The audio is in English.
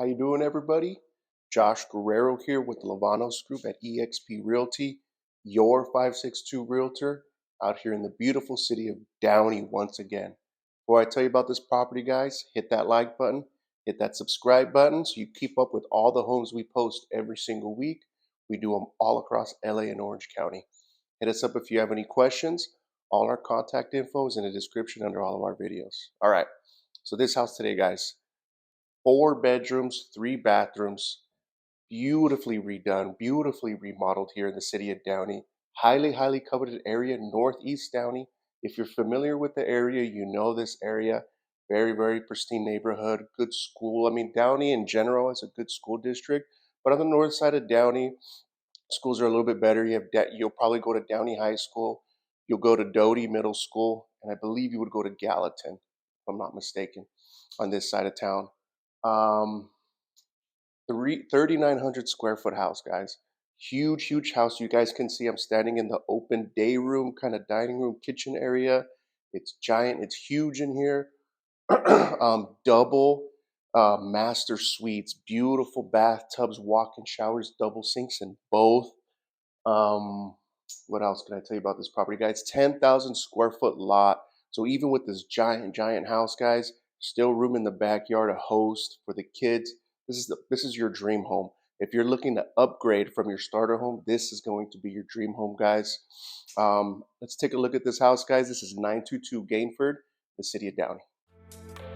How you doing, everybody? Josh Guerrero here with the Luevanos group at eXp Realty, your 562 realtor out here in the beautiful city of Downey once again. Before I tell you about this property, guys, hit that like button, hit that subscribe button so you keep up with all the homes we post every single week. We do them all across LA and Orange County. Hit us up if you have any questions. All our contact info is in the description under all of our videos. All right, so this house today, guys. 4 bedrooms, 3 bathrooms, beautifully redone, beautifully remodeled here in the city of Downey. Highly, highly coveted area, Northeast Downey. If you're familiar with the area, you know this area. Very, very pristine neighborhood, good school. I mean, Downey in general is a good school district, but on the north side of Downey, schools are a little bit better. You'll probably go to Downey High School. You'll go to Doty Middle School, and I believe you would go to Gallatin, if I'm not mistaken, on this side of town. Um, 3,900 square foot house, guys. Huge, huge house. You guys can see I'm standing in the open day room, kind of dining room, kitchen area. It's giant. It's huge in here. Double master suites, beautiful bathtubs, walk-in showers, double sinks in both. Um, what else can I tell you about this property, guys? 10,000 square foot lot. So even with this giant, giant house, guys, still room in the backyard, a host for the kids. This is your dream home. If you're looking to upgrade from your starter home, this is going to be your dream home, guys. Let's take a look at this house, guys. This is 922 Gainford, the city of Downey.